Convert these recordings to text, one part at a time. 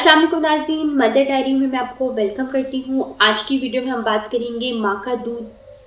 अस्सलाम वालेकुम नाज़रीन, मदर डायरी में मैं आपको वेलकम करती हूँ। आज की वीडियो में हम बात करेंगे माँ का दूध,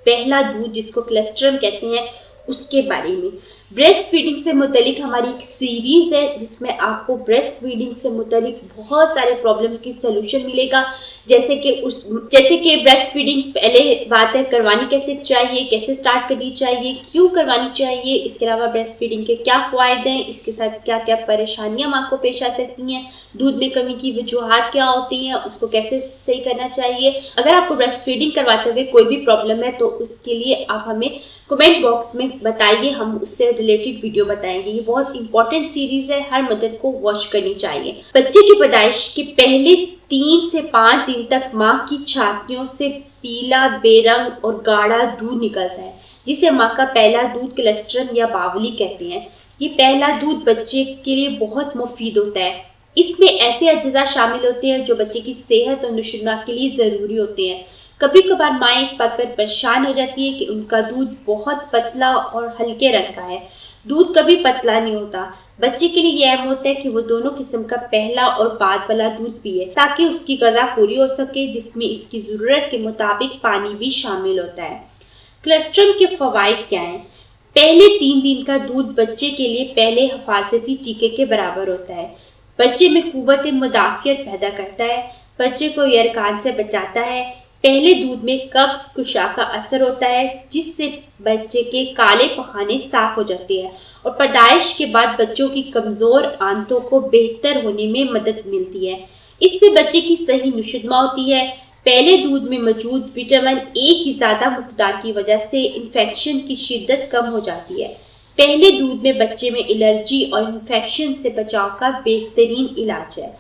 पहला दूध जिसको कोलेस्ट्रम कहते हैं, उसके बारे में। ब्रेस्ट फीडिंग से मुतलिक हमारी एक सीरीज़ है जिसमें आपको ब्रेस्ट फीडिंग से मुतलिक बहुत सारे प्रॉब्लम की सलूशन मिलेगा। जैसे कि ब्रेस्ट फीडिंग पहले बात है करवानी कैसे चाहिए, कैसे स्टार्ट करनी चाहिए, क्यों करवानी चाहिए, इसके अलावा ब्रेस्ट फीडिंग के क्या फ़ायदे हैं, इसके साथ क्या क्या परेशानियां माँ को पेश आ सकती हैं, दूध में कमी की वजूहात क्या होती हैं, उसको कैसे सही करना चाहिए। अगर आपको ब्रेस्ट फीडिंग करवाते हुए कोई भी प्रॉब्लम है तो उसके लिए आप हमें कमेंट बॉक्स में बताइए, हम उससे रिलेटेड वीडियो बताएंगे। ये बहुत इंपॉर्टेंट सीरीज है, हर मदर को वॉच करनी चाहिए। बच्चे की पैदाइश के पहले 3 से 5 दिन तक माँ की छातियों से पीला बेरंग और गाढ़ा दूध निकलता है, जिसे माँ का पहला दूध कोलेस्ट्रम या बावली कहते हैं। ये पहला दूध बच्चे के लिए बहुत मुफीद होता है। इसमें ऐसे अज्जा शामिल होते हैं जो बच्चे की सेहत और नुशुमा के लिए ज़रूरी होते हैं। कभी कभार माएँ इस बात पर परेशान हो जाती है कि उनका दूध बहुत पतला और हल्के रंग का है। दूध कभी पतला नहीं होता। बच्चे के लिए यह अहम होता है कि वो दोनों किस्म का पहला और बाद वाला दूध पिए ताकि उसकी ग़िज़ा पूरी हो सके, जिसमें इसकी ज़रूरत के मुताबिक पानी भी शामिल होता है। कोलेस्ट्रम के फ़वाइद क्या हैं? पहले 3 दिन का दूध बच्चे के लिए पहले हिफाजती टीके के बराबर होता है। बच्चे में कुव्वत मुदाफ़ियत पैदा करता है, बच्चे को यरकान से बचाता है। पहले दूध में कब्ज़ कुशा का असर होता है, जिससे बच्चे के काले पखाने साफ हो जाते हैं और पैदाइश के बाद बच्चों की कमज़ोर आंतों को बेहतर होने में मदद मिलती है। इससे बच्चे की सही नुशुमा होती है। पहले दूध में मौजूद विटामिन ए की ज़्यादा मकदार की वजह से इन्फेक्शन की शिद्दत कम हो जाती है। पहले दूध में बच्चे में एलर्जी और इन्फेक्शन से बचाव का बेहतरीन इलाज है।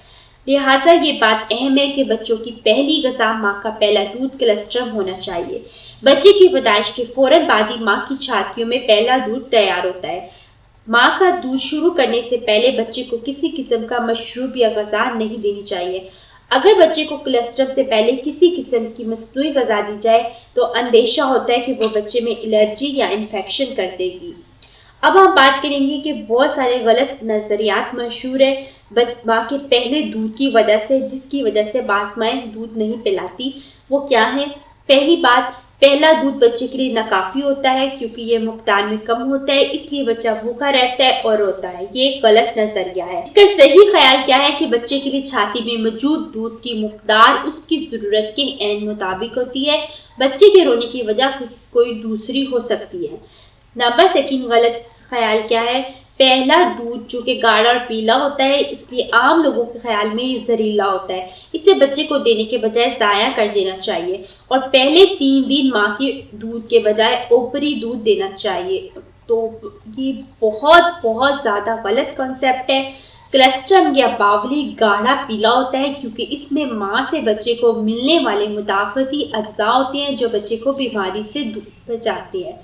लिहाजा ये बात अहम है कि बच्चों की पहली ग़िज़ा माँ का पहला दूध कोलेस्ट्रम होना चाहिए। बच्चे की पैदाइश के फ़ौरन बाद ही माँ की छातियों में पहला दूध तैयार होता है। माँ का दूध शुरू करने से पहले बच्चे को किसी किस्म का मशरूब या ग़िज़ा नहीं देनी चाहिए। अगर बच्चे को कोलेस्ट्रम से पहले किसी किस्म की मसनूई ग़िज़ा दी जाए तो अंदेशा होता है कि वो बच्चे में एलर्जी या इन्फेक्शन कर देगी। अब हम बात करेंगे कि बहुत सारे गलत नज़रियात मशहूर है माँ के पहले दूध की वजह से, जिसकी वजह से बाज़ माएँ दूध नहीं पिलाती। वो क्या है? पहली बात, पहला दूध बच्चे के लिए नाकाफ़ी होता है क्योंकि ये मकदार में कम होता है, इसलिए बच्चा भूखा रहता है और रोता है। ये एक गलत नज़रिया है। इसका सही ख्याल क्या है कि बच्चे के लिए छाती में मौजूद दूध की मकदार उसकी ज़रूरत के ऐन मुताबिक होती है। बच्चे के रोने की वजह कोई दूसरी हो सकती है। नंबर 2 गलत ख्याल क्या है? पहला दूध जो कि गाढ़ा और पीला होता है, इसलिए आम लोगों के ख्याल में ये जहरीला होता है। इसे बच्चे को देने के बजाय ज़ाया कर देना चाहिए और पहले 3 दिन माँ के दूध के बजाय ऊपरी दूध देना चाहिए। तो ये बहुत ज़्यादा गलत कॉन्सेप्ट है। कोलेस्ट्रम या बावली गाढ़ा पीला होता है क्योंकि इसमें माँ से बच्चे को मिलने वाले मुदाफ़ती अज्जा होते हैं जो बच्चे को बीमारी से बचाते हैं।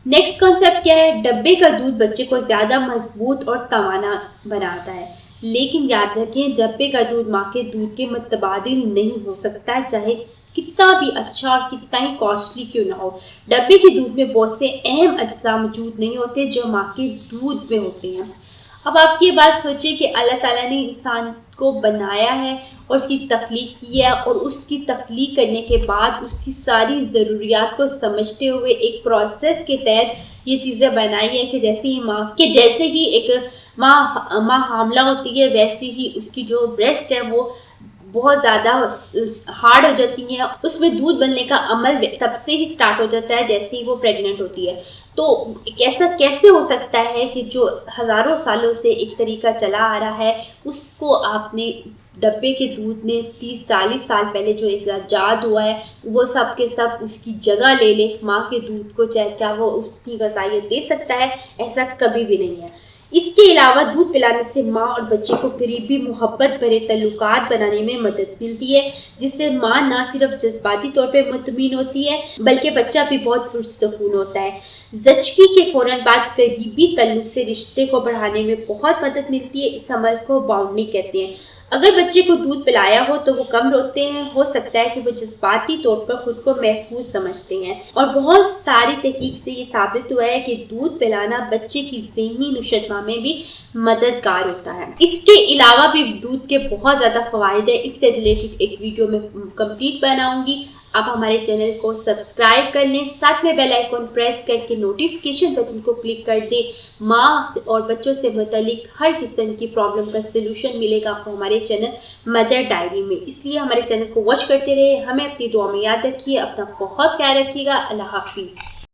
नेक्स्ट कॉन्सेप्ट क्या है? डब्बे का दूध बच्चे को ज़्यादा मजबूत और तवाना बनाता है, लेकिन याद रखें डब्बे का दूध माँ के दूध के मुतबादिल नहीं हो सकता, चाहे कितना भी अच्छा और कितना ही कॉस्टली क्यों ना हो। डब्बे के दूध में बहुत से अहम अज्जा मौजूद नहीं होते जो माँ के दूध में होते हैं। अब आप ये बात सोचिए कि अल्लाह ताला ने इंसान को बनाया है और उसकी तख्लीक की है, और उसकी तख्लीक करने के बाद उसकी सारी ज़रूरियात को समझते हुए एक प्रोसेस के तहत ये चीज़ें बनाई हैं कि जैसे ही एक माँ हामला होती है, वैसे ही उसकी जो ब्रेस्ट है वो बहुत ज़्यादा हार्ड हो जाती हैं। उसमें दूध बनने का अमल तब से ही स्टार्ट हो जाता है जैसे ही वो प्रेग्नेंट होती है। तो ऐसा कैसे हो सकता है कि जो हज़ारों सालों से एक तरीका चला आ रहा है उसको आपने डब्बे के दूध ने 30-40 साल पहले जो एक ईजाद हुआ है वो सब के सब उसकी जगह ले ले माँ के दूध को, चाहे क्या वो उसकी ग़िज़ाइयत दे सकता है? ऐसा कभी भी नहीं है। इसके अलावा दूध पिलाने से माँ और बच्चे को करीबी मोहब्बत भरे तल्लुकात बनाने में मदद मिलती है, जिससे माँ न सिर्फ जज्बाती तौर पे मुतमिन होती है बल्कि बच्चा भी बहुत पुरसुकून होता है। ज़चगी के फ़ौरन बाद करीबी तल्लुक से रिश्ते को बढ़ाने में बहुत मदद मिलती है। इस अमल को बाउंडिंग कहते हैं। اگر بچے کو دودھ پلایا ہو تو وہ کم روتے ہیں، ہو سکتا ہے کہ وہ جذباتی طور پر خود کو محفوظ سمجھتے ہیں، اور بہت ساری تحقیق سے یہ ثابت ہوا ہے کہ دودھ پلانا بچے کی ذہنی نشوء میں بھی مددگار ہوتا ہے۔ اس کے علاوہ بھی دودھ کے بہت زیادہ فوائد ہیں، اس سے ریلیٹڈ ایک ویڈیو میں کمپلیٹ بناؤں گی۔ آپ ہمارے چینل کو سبسکرائب کر لیں، ساتھ میں بیل آئیکن پریس کر کے نوٹیفیکیشن بٹن کو کلک کر دیں۔ ماں اور بچوں سے متعلق ہر قسم کی پرابلم کا سلوشن ملے گا آپ کو ہمارے چینل مدر ڈائری میں، اس لیے ہمارے چینل کو واچ کرتے رہے، ہمیں اپنی دعا میں یاد رکھیے، اپنا بہت خیال رکھیے گا۔ اللہ حافظ۔